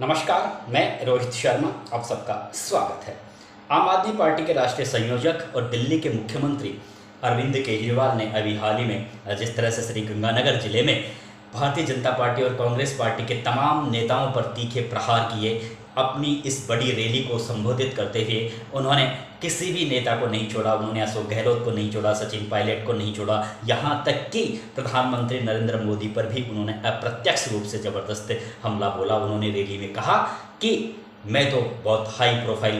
नमस्कार, मैं रोहित शर्मा, आप सबका स्वागत है। आम आदमी पार्टी के राष्ट्रीय संयोजक और दिल्ली के मुख्यमंत्री अरविंद केजरीवाल ने अभी हाल ही में जिस तरह से श्रीगंगानगर जिले में भारतीय जनता पार्टी और कांग्रेस पार्टी के तमाम नेताओं पर तीखे प्रहार किए, अपनी इस बड़ी रैली को संबोधित करते हुए उन्होंने किसी भी नेता को नहीं छोड़ा। उन्होंने अशोक गहलोत को नहीं छोड़ा, सचिन पायलट को नहीं छोड़ा, यहाँ तक कि प्रधानमंत्री नरेंद्र मोदी पर भी उन्होंने अप्रत्यक्ष रूप से ज़बरदस्त हमला बोला। उन्होंने रैली में कहा कि मैं तो बहुत हाई प्रोफाइल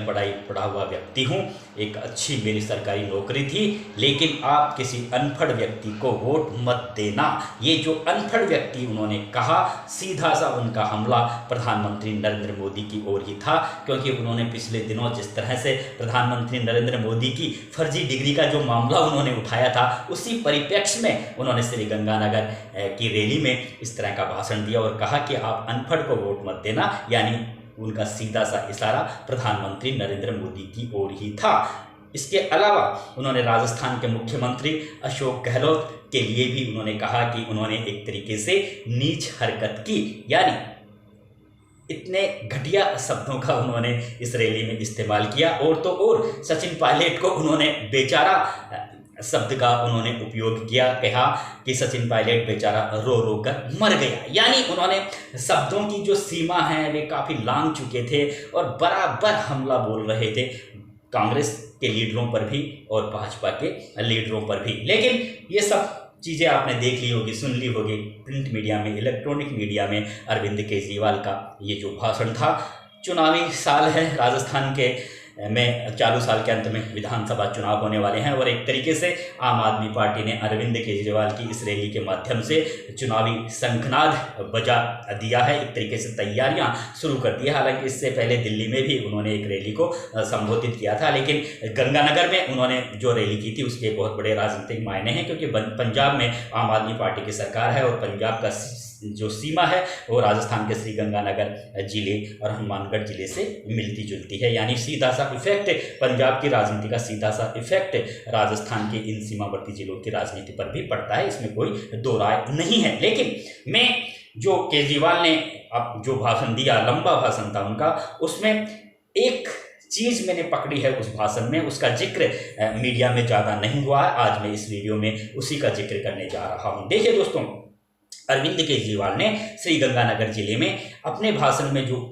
पढ़ा हुआ व्यक्ति हूँ, एक अच्छी मेरी सरकारी नौकरी थी, लेकिन आप किसी अनपढ़ व्यक्ति को वोट मत देना। ये जो अनपढ़ व्यक्ति उन्होंने कहा, सीधा सा उनका हमला प्रधानमंत्री नरेंद्र मोदी की ओर ही था, क्योंकि उन्होंने पिछले दिनों जिस तरह से प्रधानमंत्री नरेंद्र मोदी की फर्जी डिग्री का जो मामला उन्होंने उठाया था, उसी परिप्रेक्ष्य में उन्होंने श्रीगंगानगर की रैली में इस तरह का भाषण दिया और कहा कि आप अनपढ़ को वोट मत देना। यानी उनका सीधा सा इशारा प्रधानमंत्री नरेंद्र मोदी की ओर ही था। इसके अलावा उन्होंने राजस्थान के मुख्यमंत्री अशोक गहलोत के लिए भी उन्होंने कहा कि उन्होंने एक तरीके से नीच हरकत की, यानी इतने घटिया शब्दों का उन्होंने इस रैली में इस्तेमाल किया। और तो और सचिन पायलट को उन्होंने बेचारा शब्द का उन्होंने उपयोग किया, कहा कि सचिन पायलट बेचारा रो रो कर मर गया। यानी उन्होंने शब्दों की जो सीमा है वे काफ़ी लांघ चुके थे और बराबर हमला बोल रहे थे कांग्रेस के लीडरों पर भी और भाजपा के लीडरों पर भी। लेकिन ये सब चीज़ें आपने देख ली होगी, सुन ली होगी प्रिंट मीडिया में, इलेक्ट्रॉनिक मीडिया में। अरविंद केजरीवाल का ये जो भाषण था, चुनावी साल है राजस्थान के में, चालू साल के अंत में विधानसभा चुनाव होने वाले हैं और एक तरीके से आम आदमी पार्टी ने अरविंद केजरीवाल की इस रैली के माध्यम से चुनावी शंखनाद बजा दिया है। एक तरीके से तैयारियां शुरू कर दी है। हालांकि इससे पहले दिल्ली में भी उन्होंने एक रैली को संबोधित किया था, लेकिन गंगानगर में उन्होंने जो रैली की थी उसके बहुत बड़े राजनीतिक मायने हैं, क्योंकि पंजाब में आम आदमी पार्टी की सरकार है और पंजाब का जो सीमा है वो राजस्थान के श्रीगंगानगर जिले और हनुमानगढ़ जिले से मिलती जुलती है। यानी सीधा सा इफेक्ट पंजाब की राजनीति का, सीधा सा इफेक्ट राजस्थान के इन सीमावर्ती जिलों की राजनीति पर भी पड़ता है, इसमें कोई दो राय नहीं है। लेकिन मैं जो केजरीवाल ने अब जो भाषण दिया, लंबा भाषण था उनका, उसमें एक चीज़ मैंने पकड़ी है उस भाषण में, उसका जिक्र मीडिया में ज़्यादा नहीं हुआ है। आज मैं इस वीडियो में उसी का जिक्र करने जा रहा हूँ। देखिए दोस्तों, अरविंद केजरीवाल ने श्रीगंगानगर जिले में अपने भाषण में जो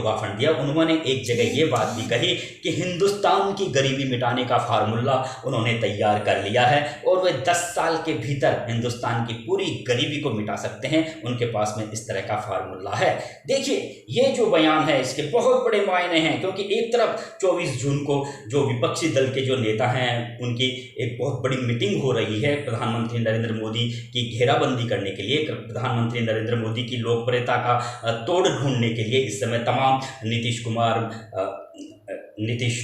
भाषण दिया, उन्होंने एक जगह ये बात भी कही कि हिंदुस्तान की गरीबी मिटाने का फार्मूला उन्होंने तैयार कर लिया है और वे 10 साल के भीतर हिंदुस्तान की पूरी गरीबी को मिटा सकते हैं। उनके पास में इस तरह का फार्मूला है। देखिए, ये जो बयान है इसके बहुत बड़े मायने हैं, क्योंकि एक तरफ 24 जून को जो विपक्षी दल के जो नेता हैं उनकी एक बहुत बड़ी मीटिंग हो रही है प्रधानमंत्री नरेंद्र मोदी की घेराबंदी करने के लिए, प्रधानमंत्री नरेंद्र मोदी की लोकप्रियता का तोड़ ढूंढने के लिए। इस समय तमाम नीतीश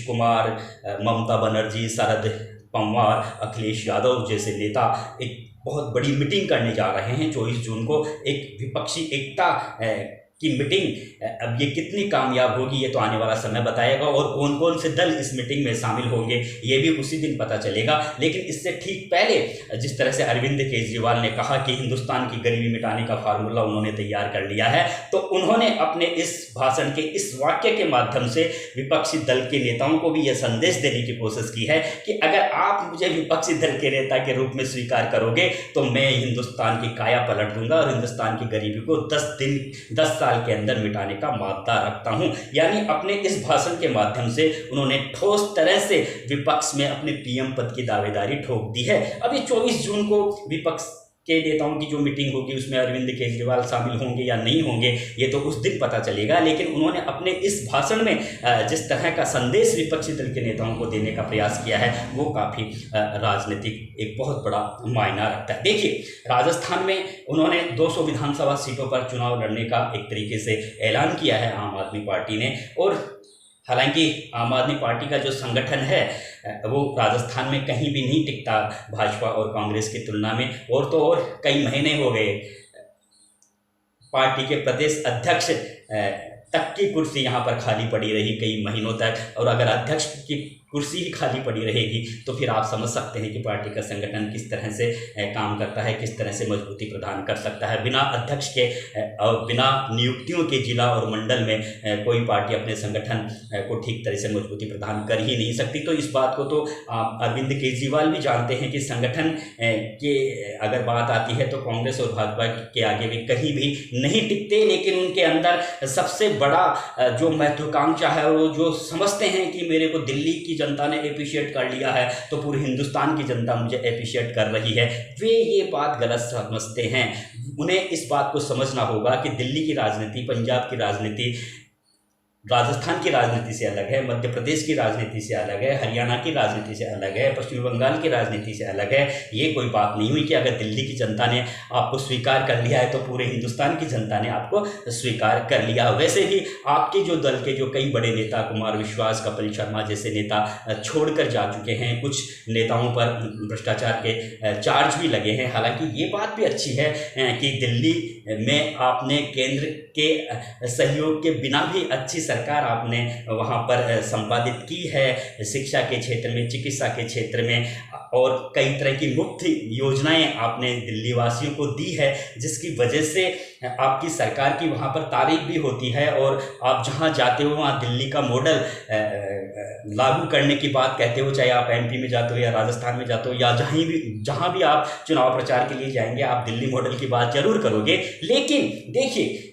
कुमार, ममता बनर्जी, शरद पवार, अखिलेश यादव जैसे नेता एक बहुत बड़ी मीटिंग करने जा रहे हैं 24 जून को, एक विपक्षी एकता की मीटिंग। अब ये कितनी कामयाब होगी ये तो आने वाला समय बताएगा, और कौन कौन से दल इस मीटिंग में शामिल होंगे ये भी उसी दिन पता चलेगा। लेकिन इससे ठीक पहले जिस तरह से अरविंद केजरीवाल ने कहा कि हिंदुस्तान की गरीबी मिटाने का फार्मूला उन्होंने तैयार कर लिया है, तो उन्होंने अपने इस भाषण के इस वाक्य के माध्यम से विपक्षी दल के नेताओं को भी यह संदेश देने की कोशिश की है कि अगर आप मुझे विपक्षी दल के नेता के रूप में स्वीकार करोगे तो मैं हिंदुस्तान की काया पलट दूंगा और हिंदुस्तान की गरीबी को 10 साल के अंदर मिटाने का मादा रखता हूं। यानी अपने इस भाषण के माध्यम से उन्होंने ठोस तरह से विपक्ष में अपने पीएम पद की दावेदारी ठोक दी है। अब ये 24 जून को विपक्ष के नेताओं की जो मीटिंग होगी उसमें अरविंद केजरीवाल शामिल होंगे या नहीं होंगे ये तो उस दिन पता चलेगा। लेकिन उन्होंने अपने इस भाषण में जिस तरह का संदेश विपक्षी दल के नेताओं को देने का प्रयास किया है वो काफ़ी राजनीतिक एक बहुत बड़ा मायना रखता है। देखिए, राजस्थान में उन्होंने 200 विधानसभा सीटों पर चुनाव लड़ने का एक तरीके से ऐलान किया है आम आदमी पार्टी ने। और हालांकि आम आदमी पार्टी का जो संगठन है वो राजस्थान में कहीं भी नहीं टिकता भाजपा और कांग्रेस की तुलना में। और तो और कई महीने हो गए पार्टी के प्रदेश अध्यक्ष तक की कुर्सी यहाँ पर खाली पड़ी रही कई महीनों तक, और अगर अध्यक्ष की कुर्सी ही खाली पड़ी रहेगी, तो फिर आप समझ सकते हैं कि पार्टी का संगठन किस तरह से काम करता है, किस तरह से मजबूती प्रदान कर सकता है। बिना अध्यक्ष के और बिना नियुक्तियों के जिला और मंडल में कोई पार्टी अपने संगठन को ठीक तरह से मजबूती प्रदान कर ही नहीं सकती। तो इस बात को तो अरविंद केजरीवाल भी जानते हैं कि संगठन के अगर बात आती है तो कांग्रेस और भाजपा के आगे भी कहीं भी नहीं टिकते, लेकिन उनके अंदर सबसे बड़ा जो महत्वाकांक्षा है, वो जो समझते हैं कि मेरे को दिल्ली की जनता ने अप्रिशिएट कर लिया है तो पूरे हिंदुस्तान की जनता मुझे अप्रिशिएट कर रही है, वे ये बात गलत समझते हैं। उन्हें इस बात को समझना होगा कि दिल्ली की राजनीति, पंजाब की राजनीति, राजस्थान की राजनीति से अलग है, मध्य प्रदेश की राजनीति से अलग है, हरियाणा की राजनीति से अलग है, पश्चिम बंगाल की राजनीति से अलग है। ये कोई बात नहीं हुई कि अगर दिल्ली की जनता ने आपको स्वीकार कर लिया है तो पूरे हिंदुस्तान की जनता ने आपको स्वीकार कर लिया। वैसे भी आपके जो दल के जो कई बड़े नेता, कुमार विश्वास, कपिल शर्मा जैसे नेता छोड़कर जा चुके हैं, कुछ नेताओं पर भ्रष्टाचार के चार्ज भी लगे हैं। हालांकि ये बात भी अच्छी है कि दिल्ली में आपने केंद्र के सहयोग के बिना भी अच्छी सरकार आपने वहाँ पर संपादित की है। शिक्षा के क्षेत्र में, चिकित्सा के क्षेत्र में और कई तरह की मुफ्त योजनाएं आपने दिल्ली वासियों को दी है, जिसकी वजह से आपकी सरकार की वहाँ पर तारीफ भी होती है और आप जहाँ जाते हो वहाँ दिल्ली का मॉडल लागू करने की बात कहते हो, चाहे आप एमपी में जाते हो या राजस्थान में जाते हो या जहाँ भी आप चुनाव प्रचार के लिए जाएंगे, आप दिल्ली मॉडल की बात जरूर करोगे। लेकिन देखिए,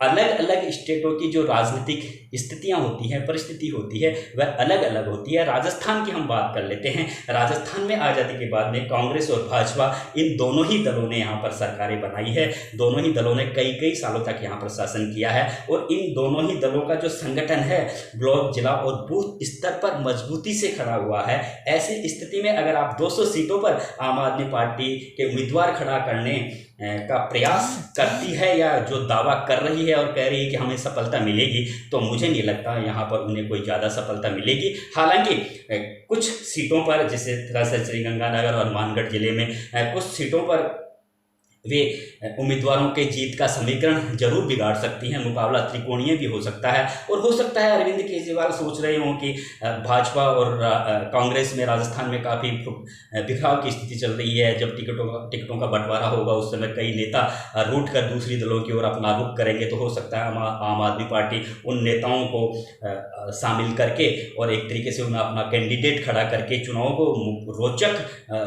अलग अलग स्टेटों की जो राजनीतिक स्थितियां होती हैं, परिस्थिति होती है, वह अलग अलग होती है। राजस्थान की हम बात कर लेते हैं। राजस्थान में आज़ादी के बाद में कांग्रेस और भाजपा, इन दोनों ही दलों ने यहाँ पर सरकारें बनाई है। दोनों ही दलों ने कई कई सालों तक यहाँ पर शासन किया है और इन दोनों ही दलों का जो संगठन है ब्लॉक, जिला और बूथ स्तर पर मजबूती से खड़ा हुआ है। ऐसी स्थिति में अगर आप 200 सीटों पर आम आदमी पार्टी के उम्मीदवार खड़ा करने का प्रयास करती है या जो दावा कर रही है और कह रही है कि हमें सफलता मिलेगी, तो मुझे नहीं लगता यहाँ पर उन्हें कोई ज़्यादा सफलता मिलेगी। हालांकि कुछ सीटों पर, जैसे तरह से श्रीगंगानगर और मानगढ़ जिले में कुछ सीटों पर वे उम्मीदवारों के जीत का समीकरण जरूर बिगाड़ सकती हैं। मुकाबला त्रिकोणीय भी हो सकता है और हो सकता है अरविंद केजरीवाल सोच रहे हों कि भाजपा और कांग्रेस में राजस्थान में काफ़ी बिखराव की स्थिति चल रही है। जब टिकटों का बंटवारा होगा उस समय कई नेता रूट कर दूसरी दलों की ओर अपना रुख करेंगे, तो हो सकता है आम आदमी पार्टी उन नेताओं को शामिल करके और एक तरीके से उन्हें अपना कैंडिडेट खड़ा करके चुनाव को रोचक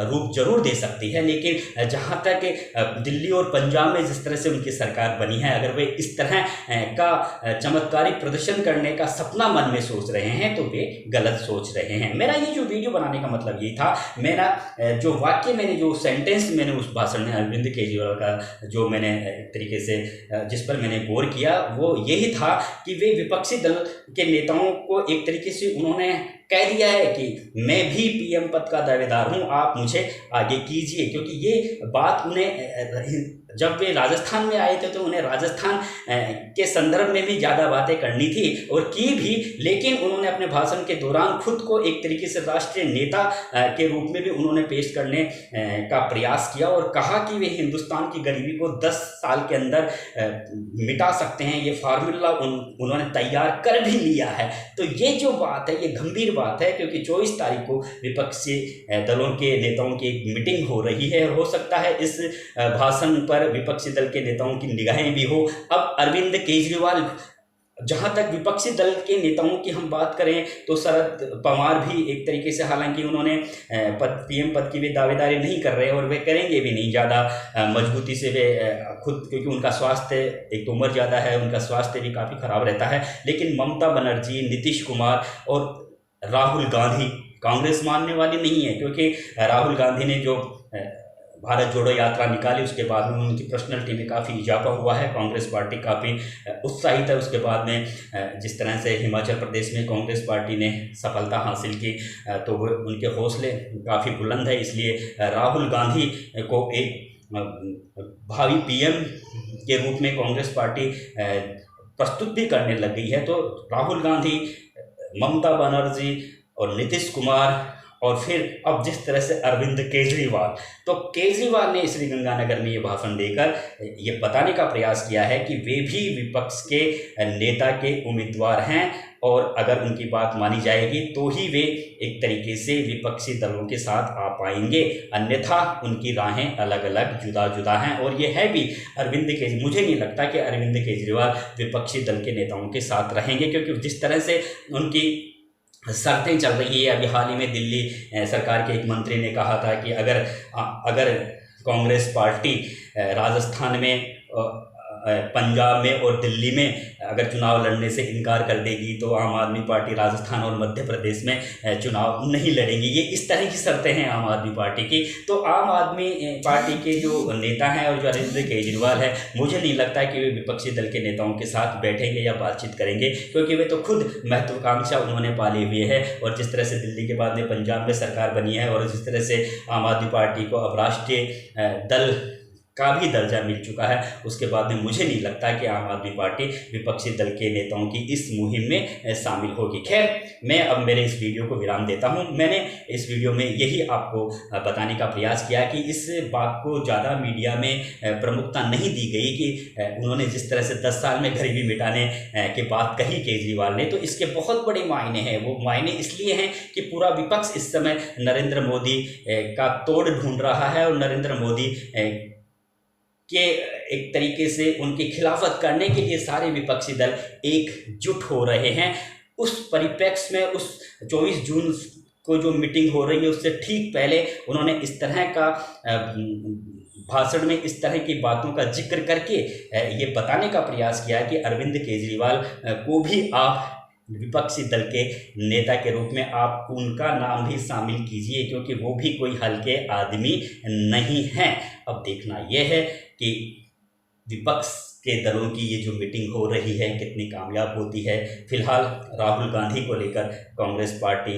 रूप जरूर दे सकती है। लेकिन जहाँ तक दिल्ली और पंजाब में जिस तरह से उनकी सरकार बनी है, अगर वे इस तरह का चमत्कारी प्रदर्शन करने का सपना मन में सोच रहे हैं तो वे गलत सोच रहे हैं। मेरा ये जो वीडियो बनाने का मतलब ये था, मेरा जो वाक्य, मैंने जो सेंटेंस मैंने उस भाषण में अरविंद केजरीवाल का जो मैंने एक तरीके से जिस पर मैंने गौर किया वो यही था कि वे विपक्षी दल के नेताओं को एक तरीके से उन्होंने कह दिया है कि मैं भी पीएम पद का दावेदार हूं, आप मुझे आगे कीजिए। क्योंकि ये बात उन्हें, जब वे राजस्थान में आए थे तो उन्हें राजस्थान के संदर्भ में भी ज़्यादा बातें करनी थी और की भी, लेकिन उन्होंने अपने भाषण के दौरान खुद को एक तरीके से राष्ट्रीय नेता के रूप में भी उन्होंने पेश करने का प्रयास किया और कहा कि वे हिंदुस्तान की गरीबी को 10 साल के अंदर मिटा सकते हैं। ये फार्मूला उन्होंने तैयार कर भी लिया है। तो ये जो बात है ये गंभीर बात है, क्योंकि 24 तारीख को विपक्षी दलों के नेताओं की एक मीटिंग हो रही है। हो सकता है इस भाषण पर विपक्षी दल के नेताओं की निगाहें भी हो। अब अरविंद केजरीवाल, जहां तक विपक्षी दल के नेताओं की हम बात करें तो शरद पवार भी एक तरीके से, हालांकि उन्होंने पीएम पद की वे दावेदारी नहीं कर रहे और वे करेंगे भी नहीं ज़्यादा मजबूती से वे खुद, क्योंकि उनका स्वास्थ्य, एक तो उम्र ज़्यादा है, उनका स्वास्थ्य भी काफ़ी खराब रहता है। लेकिन ममता बनर्जी, नीतीश कुमार और राहुल गांधी कांग्रेस मानने वाली नहीं है, क्योंकि राहुल गांधी ने जो भारत जोड़ो यात्रा निकाली उसके बाद में उनकी पर्सनैलिटी में काफ़ी इजाफा हुआ है। कांग्रेस पार्टी काफ़ी उत्साहित है। उसके बाद में जिस तरह से हिमाचल प्रदेश में कांग्रेस पार्टी ने सफलता हासिल की तो वो उनके हौसले काफ़ी बुलंद है। इसलिए राहुल गांधी को एक भावी पीएम के रूप में कांग्रेस पार्टी प्रस्तुत भी करने लग गई है। तो राहुल गांधी, ममता बनर्जी और नीतीश कुमार और फिर अब जिस तरह से अरविंद केजरीवाल, तो केजरीवाल ने श्रीगंगानगर में ये भाषण देकर ये बताने का प्रयास किया है कि वे भी विपक्ष के नेता के उम्मीदवार हैं और अगर उनकी बात मानी जाएगी तो ही वे एक तरीके से विपक्षी दलों के साथ आ पाएंगे, अन्यथा उनकी राहें अलग अलग जुदा जुदा हैं। और ये है भी अरविंद केजरीवाल, मुझे नहीं लगता कि अरविंद केजरीवाल विपक्षी दल के नेताओं के साथ रहेंगे, क्योंकि जिस तरह से उनकी शर्तें चल रही है। अभी हाल ही में दिल्ली सरकार के एक मंत्री ने कहा था कि अगर कांग्रेस पार्टी राजस्थान में, पंजाब में और दिल्ली में अगर चुनाव लड़ने से इनकार कर देगी तो आम आदमी पार्टी राजस्थान और मध्य प्रदेश में चुनाव नहीं लड़ेगी। ये इस तरह की शर्तें हैं आम आदमी पार्टी की। तो आम आदमी पार्टी के जो नेता हैं और जो अरविंद केजरीवाल है, मुझे नहीं लगता कि वे विपक्षी दल के नेताओं के साथ बैठेंगे या बातचीत करेंगे, क्योंकि वे तो खुद महत्वाकांक्षा उन्होंने पाली हुई है। और जिस तरह से दिल्ली के बाद में पंजाब में सरकार बनी है और जिस तरह से आम आदमी पार्टी को अब राष्ट्रीय दल का भी दर्जा मिल चुका है, उसके बाद में मुझे नहीं लगता कि आम आदमी पार्टी विपक्षी दल के नेताओं की इस मुहिम में शामिल होगी। खैर, मैं अब मेरे इस वीडियो को विराम देता हूं। मैंने इस वीडियो में यही आपको बताने का प्रयास किया कि इस बात को ज़्यादा मीडिया में प्रमुखता नहीं दी गई कि उन्होंने जिस तरह से 10 साल में गरीबी मिटाने की बात कही केजरीवाल ने, तो इसके बहुत बड़े मायने हैं। वो मायने इसलिए हैं कि पूरा विपक्ष इस समय नरेंद्र मोदी का तोड़ ढूंढ रहा है और नरेंद्र मोदी के एक तरीके से उनकी खिलाफत करने के लिए सारे विपक्षी दल एकजुट हो रहे हैं। उस परिप्रेक्ष्य में उस 24 जून को जो मीटिंग हो रही है उससे ठीक पहले उन्होंने इस तरह का भाषण में इस तरह की बातों का जिक्र करके ये बताने का प्रयास किया कि अरविंद केजरीवाल को भी आप विपक्षी दल के नेता के रूप में आप उनका नाम भी शामिल कीजिए, क्योंकि वो भी कोई हल्के आदमी नहीं हैं। अब देखना यह है कि विपक्ष के दलों की ये जो मीटिंग हो रही है कितनी कामयाब होती है। फिलहाल राहुल गांधी को लेकर कांग्रेस पार्टी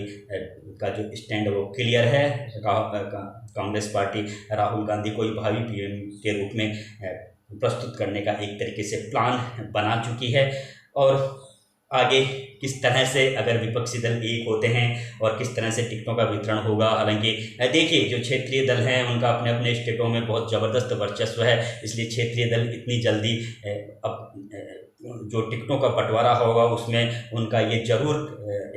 का जो स्टैंड है वो क्लियर है। कांग्रेस पार्टी राहुल गांधी को भावी पीएम के रूप में प्रस्तुत करने का एक तरीके से प्लान बना चुकी है। और आगे किस तरह से अगर विपक्षी दल एक होते हैं और किस तरह से टिकटों का वितरण होगा, हालांकि देखिए जो क्षेत्रीय दल हैं उनका अपने अपने स्टेटों में बहुत ज़बरदस्त वर्चस्व है, इसलिए क्षेत्रीय दल इतनी जल्दी अब जो टिकटों का बंटवारा होगा उसमें उनका ये जरूर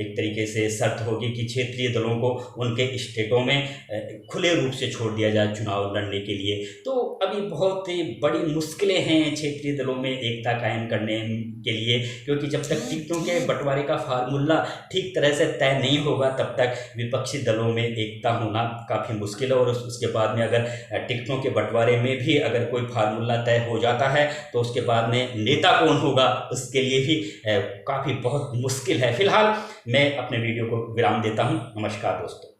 एक तरीके से शर्त होगी कि क्षेत्रीय दलों को उनके स्टेटों में खुले रूप से छोड़ दिया जाए चुनाव लड़ने के लिए। तो अभी बहुत ही बड़ी मुश्किलें हैं क्षेत्रीय दलों में एकता कायम करने के लिए, क्योंकि जब तक टिकटों के बंटवारे का फार्मूला ठीक तरह से तय नहीं होगा तब तक विपक्षी दलों में एकता होना काफ़ी मुश्किल है। और उसके बाद में अगर टिकटों के बंटवारे में भी अगर कोई फार्मूला तय हो जाता है तो उसके बाद में नेता कौन होगा उसके लिए भी काफ़ी बहुत मुश्किल है। फिलहाल मैं अपने वीडियो को विराम देता हूं। नमस्कार दोस्तों।